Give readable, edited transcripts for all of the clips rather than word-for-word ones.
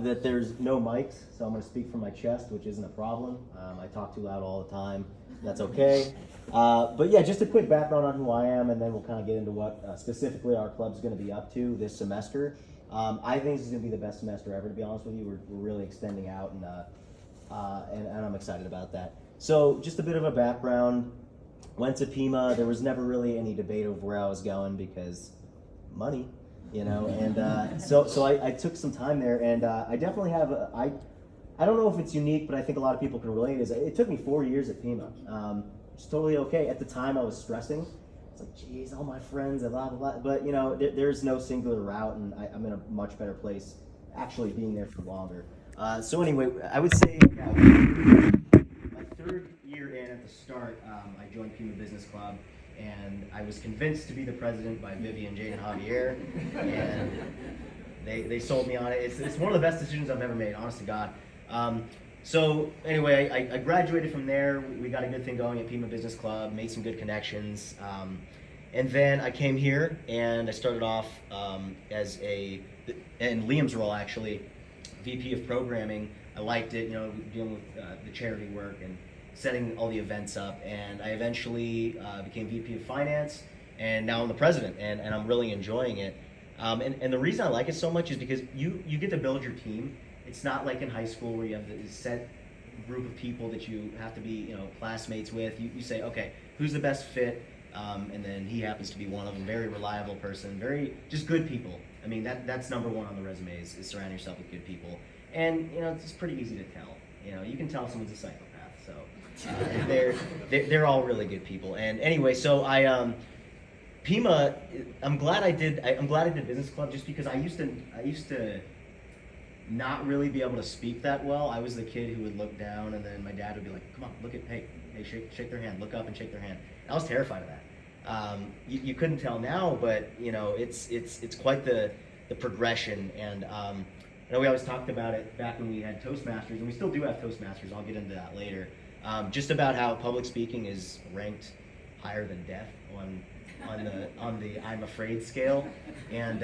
That there's no mics, so I'm going to speak from my chest, which isn't a problem. I talk too loud all the time. That's okay. But yeah, just a quick background on who I am, and then we'll kind of get into what specifically our club's going to be up to this semester. I think this is going to be the best semester ever, to be honest with you. We're really extending out, and I'm excited about that. So just a bit of a background. Went to Pima. There was never really any debate of where I was going because money. And so I took some time there, and I definitely have I don't know if it's unique, but I think a lot of people can relate. Is it took me 4 years at Pima, which is totally okay. At the time, I was stressing. It's like, geez, all my friends, and blah blah blah. But there's no singular route, and I'm in a much better place actually being there for longer. So anyway, I would say my third year in at the start, I joined Pima Business Club. And I was convinced to be the president by Vivian, Jade, and Javier, and they sold me on it. It's one of the best decisions I've ever made, honest to God. So anyway, I graduated from there. We got a good thing going at Pima Business Club, made some good connections, and then I came here and I started off as in Liam's role actually, VP of programming. I liked it, dealing with the charity work and setting all the events up, and I eventually became VP of Finance, and now I'm the president, and I'm really enjoying it. And the reason I like it so much is because you get to build your team. It's not like in high school where you have this set group of people that you have to be, classmates with. You say, okay, who's the best fit? And then he happens to be one of them. Very reliable person, just good people. I mean, that's number one on the resume is surround yourself with good people. And it's pretty easy to tell. You can tell someone's a psychopath. So they're all really good people. And anyway, so Pima, I'm glad I did business club just because I used to not really be able to speak that well. I was the kid who would look down, and then my dad would be like, "Come on, hey, shake their hand, look up and shake their hand." I was terrified of that. You couldn't tell now, but it's quite the progression. And I know we always talked about it back when we had Toastmasters, and we still do have Toastmasters. I'll get into that later. Just about how public speaking is ranked higher than death on the I'm afraid scale, and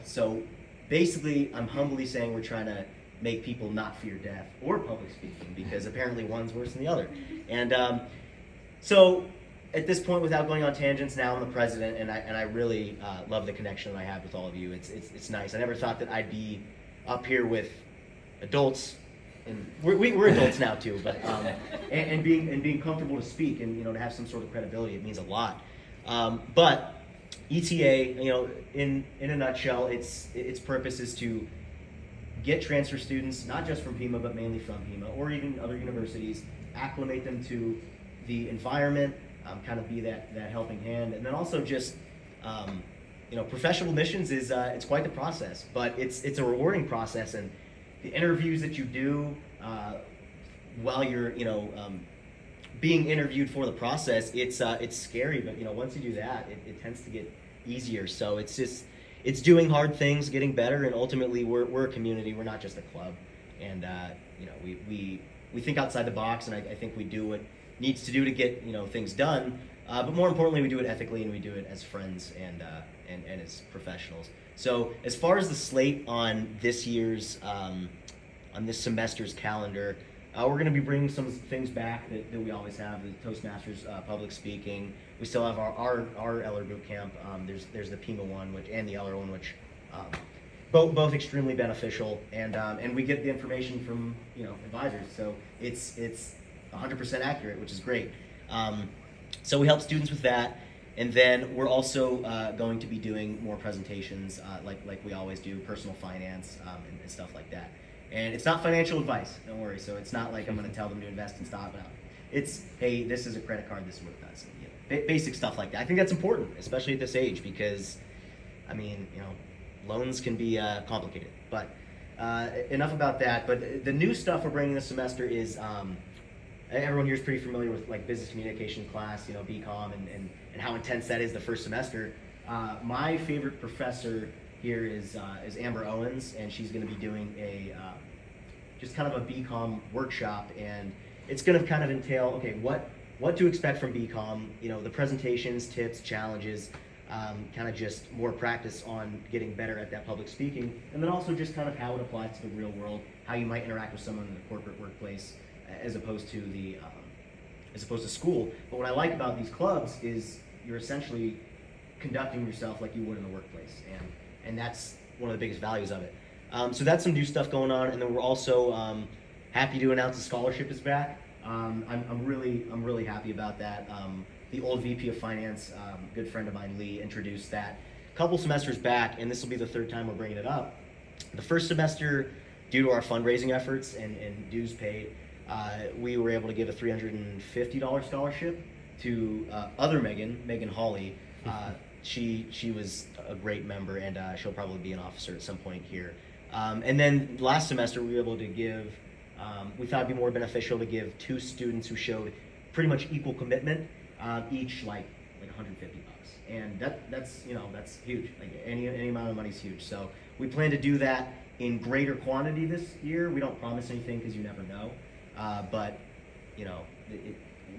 so basically I'm humbly saying we're trying to make people not fear death or public speaking because apparently one's worse than the other. And so at this point, without going on tangents, now I'm the president, and I really love the connection that I have with all of you. It's nice. I never thought that I'd be up here with adults. And we're adults now too, but and being comfortable to speak and to have some sort of credibility, it means a lot. But ETA, in a nutshell, its purpose is to get transfer students, not just from Pima, but mainly from Pima or even other universities, acclimate them to the environment, kind of be that helping hand, and then also just professional missions is it's quite the process, but it's a rewarding process. And the interviews that you do while you're being interviewed for the process, it's scary, but once you do that, it tends to get easier. So it's doing hard things, getting better, and ultimately we're a community. We're not just a club, and we think outside the box, and I think we do what needs to do to get things done. But more importantly, we do it ethically, and we do it as friends and as professionals. So as far as the slate on this semester's calendar, we're going to be bringing some things back that we always have. The Toastmasters, public speaking. We still have our Eller boot camp. There's the Pima one, and the Eller one, which both extremely beneficial. And we get the information from advisors, so it's 100% accurate, which is great. So we help students with that. And then we're also going to be doing more presentations like we always do, personal finance and stuff like that. And it's not financial advice, don't worry. So it's not like I'm going to tell them to invest in stock. No. It's, hey, this is a credit card, this is what it does. Basic stuff like that. I think that's important, especially at this age, because, loans can be complicated. But enough about that. But the new stuff we're bringing this semester is, everyone here is pretty familiar with like business communication class, BCom, and how intense that is the first semester. My favorite professor here is Amber Owens, and she's going to be doing just kind of a BCom workshop, and it's going to kind of entail, okay, what to expect from BCom, the presentations, tips, challenges, kind of just more practice on getting better at that public speaking, and then also just kind of how it applies to the real world, how you might interact with someone in the corporate workplace as opposed to school. But what I like about these clubs is you're essentially conducting yourself like you would in the workplace, and that's one of the biggest values of it. So that's some new stuff going on, and then we're also happy to announce the scholarship is back. I'm really happy about that. The old VP of Finance, good friend of mine, Lee, introduced that a couple semesters back, and this will be the third time we're bringing it up. The first semester, due to our fundraising efforts and dues paid, we were able to give a $350 scholarship to other Megan Hawley. She was a great member, and she'll probably be an officer at some point here. And then last semester, we were able to give, we thought it'd be more beneficial to give 2 students who showed pretty much equal commitment, each like $150. And that's huge. Like any amount of money is huge. So we plan to do that in greater quantity this year. We don't promise anything because you never know. But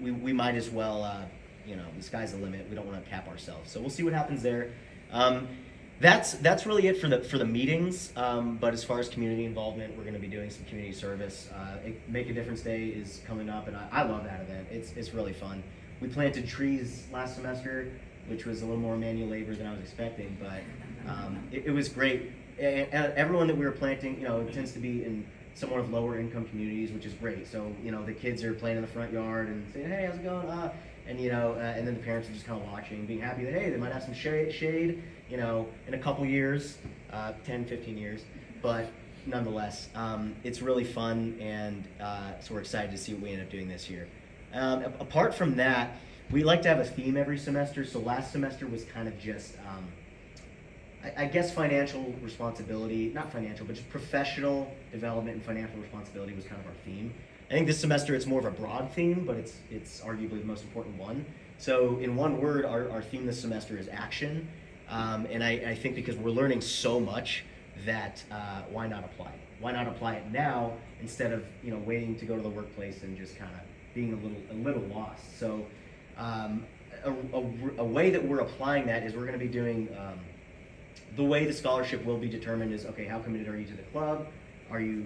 we might as well, the sky's the limit. We don't want to cap ourselves. So we'll see what happens there. That's really it for the meetings. But as far as community involvement, we're going to be doing some community service. Make a Difference Day is coming up, and I love that event. It's really fun. We planted trees last semester, which was a little more manual labor than I was expecting, but it was great. And everyone that we were planting, it tends to be in somewhat of lower income communities, which is great. So the kids are playing in the front yard and saying, "Hey, how's it going?" And and then the parents are just kind of watching, being happy that, hey, they might have some shade, in a couple years, 10, 15 years. But nonetheless, it's really fun, and so we're excited to see what we end up doing this year. Apart from that, we like to have a theme every semester. So last semester was kind of just, I guess, financial responsibility, not financial, but just professional development and financial responsibility was kind of our theme. I think this semester it's more of a broad theme, but it's arguably the most important one. So in one word, our theme this semester is action. And I think because we're learning so much that why not apply it? Why not apply it now instead of waiting to go to the workplace and just kind of being a little lost? So a way that we're applying that is we're going to be doing the way the scholarship will be determined is, okay, how committed are you to the club? Are you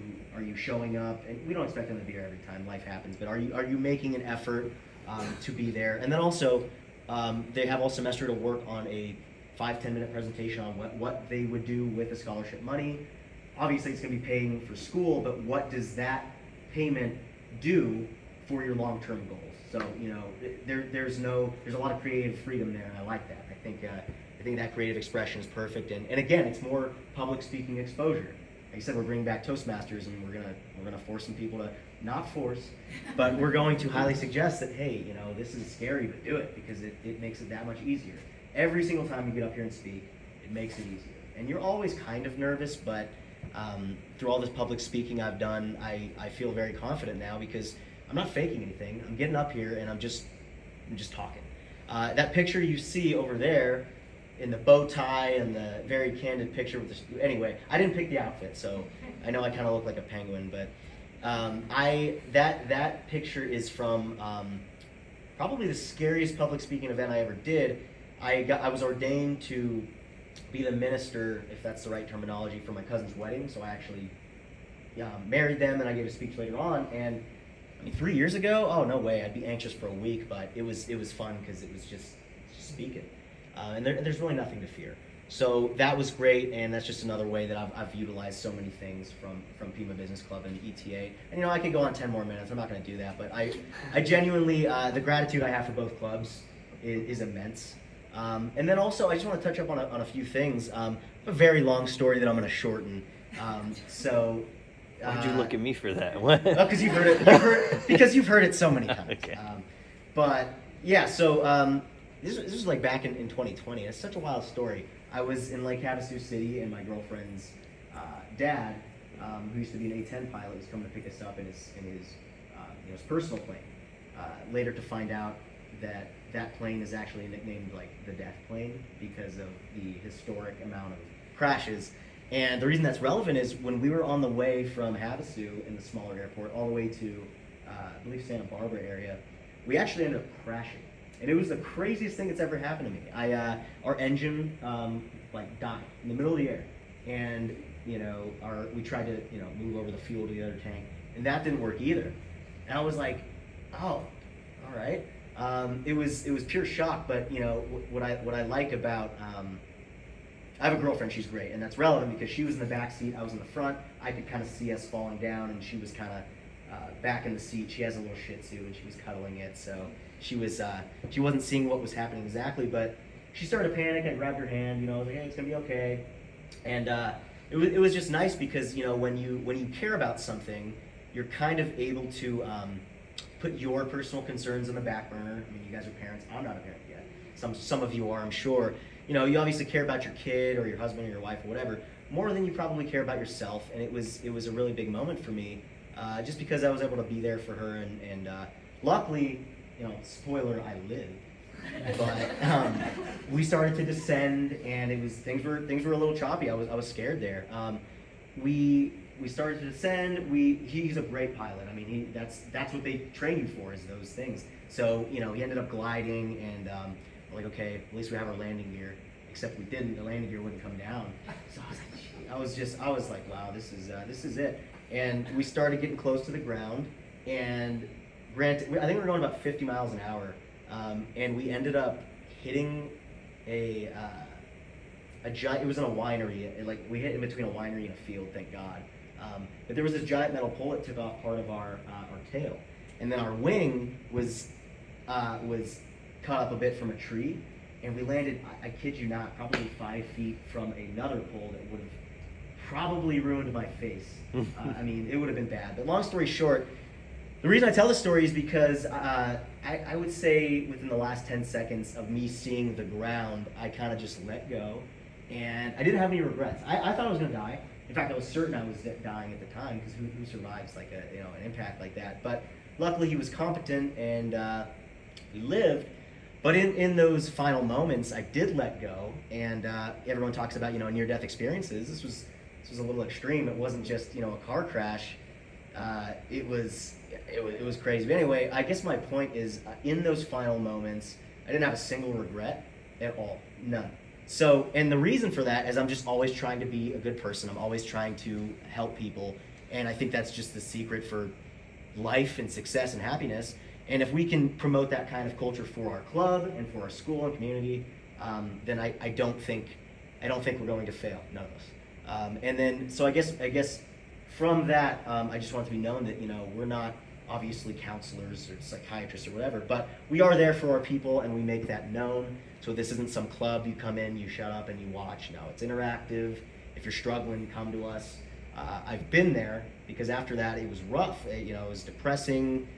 showing up? And we don't expect them to be here every time, life happens, but are you making an effort to be there? And then also, they have all semester to work on a 5-10 minute presentation on what they would do with the scholarship money. Obviously, it's going to be paying for school, but what does that payment do for your long-term goals? So there's a lot of creative freedom there, and I like that. I think that creative expression is perfect, and again, it's more public speaking exposure. Like I said, we're bringing back Toastmasters, and we're gonna force some people to, not force, but we're going to highly suggest that, hey, this is scary, but do it, because it makes it that much easier. Every single time you get up here and speak, it makes it easier. And you're always kind of nervous, but through all this public speaking I've done, I feel very confident now because I'm not faking anything. I'm getting up here and I'm just talking. That picture you see over there in the bow tie and the very candid picture with anyway, I didn't pick the outfit, so I know I kind of look like a penguin, but that picture is from probably the scariest public speaking event I ever did. I was ordained to be the minister, if that's the right terminology, for my cousin's wedding, so I actually married them, and I gave a speech later on, and 3 years ago, oh, no way, I'd be anxious for a week, but it was fun because it was just speaking. And there's really nothing to fear. So that was great, and that's just another way that I've utilized so many things from Pima Business Club and the ETA. And I could go on 10 more minutes, I'm not going to do that, but I genuinely, the gratitude I have for both clubs is immense. And then also, I just want to touch up on a few things. A very long story that I'm going to shorten. Why'd you look at me for that? Because you've heard it so many times. Okay. But yeah, so this was like back in 2020. It's such a wild story. I was in Lake Havasu City, and my girlfriend's dad, who used to be an A-10 pilot, was coming to pick us up in his personal plane. Later to find out that plane is actually nicknamed like the death plane because of the historic amount of crashes. And the reason that's relevant is when we were on the way from Havasu in the smaller airport all the way to, I believe, Santa Barbara area, we actually ended up crashing. and it was the craziest thing that's ever happened to me. Our engine like died in the middle of the air, and we tried to move over the fuel to the other tank, and that didn't work either. And I was like, oh, all right. It was pure shock, but what I like about I have a girlfriend, she's great, and that's relevant because she was in the back seat, I was in the front. I could kind of see us falling down, and she was kind of back in the seat. She has a little Shih Tzu, and she was cuddling it, so she wasn't seeing what was happening exactly, but she started to panic. I grabbed her hand, I was like, hey, it's gonna be okay. And it was just nice because when you care about something, you're kind of able to put your personal concerns on the back burner. I mean, you guys are parents. I'm not a parent yet. Some of you are, I'm sure. You obviously care about your kid or your husband or your wife or whatever more than you probably care about yourself. And it was a really big moment for me, just because I was able to be there for her. And luckily, spoiler, I lived. But we started to descend, and things were a little choppy. I was scared there. We started to descend. He's a great pilot. I mean, that's what they train you for, is those things. So he ended up gliding, and like, okay, at least we have our landing gear. Except we didn't. The landing gear wouldn't come down. So I was like, wow, this is it. And we started getting close to the ground, and granted, I think we were going about 50 miles an hour, and we ended up hitting a giant. It was in a winery. We hit in between a winery and a field, thank God. But there was this giant metal pole that took off part of our tail, and then our wing was cut up a bit from a tree, and we landed, I kid you not, probably 5 feet from another pole that would have probably ruined my face. I mean, it would have been bad. But long story short, the reason I tell this story is because I would say within the last 10 seconds of me seeing the ground, I kind of just let go, and I didn't have any regrets. I thought I was going to die. In fact, I was certain I was dying at the time, because who survives like an impact like that? But luckily, he was competent, and we lived. But in those final moments, I did let go, and everyone talks about near-death experiences. This was a little extreme. It wasn't just a car crash. It was crazy. But anyway, I guess my point is, in those final moments, I didn't have a single regret at all, none. So, and the reason for that is I'm just always trying to be a good person. I'm always trying to help people, and I think that's just the secret for life and success and happiness. And if we can promote that kind of culture for our club and for our school and community, then I don't think we're going to fail, none of us. And then, so I guess from that, I just want it to be known that we're not obviously counselors or psychiatrists or whatever, but we are there for our people, and we make that known. So this isn't some club you come in, you shut up, and you watch. No, it's interactive. If you're struggling, come to us. I've been there, because after that it was rough. It was depressing.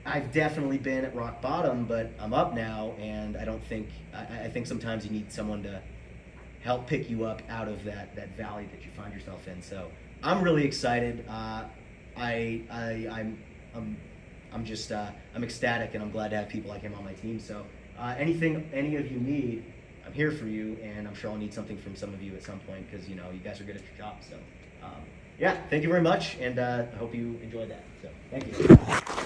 I've definitely been at rock bottom, but I'm up now, and I think sometimes you need someone to help pick you up out of that valley that you find yourself in. So I'm really excited. I'm ecstatic, and I'm glad to have people like him on my team. So anything any of you need, I'm here for you, and I'm sure I'll need something from some of you at some point, because you guys are good at your job. So yeah, thank you very much, and I hope you enjoyed that. So thank you.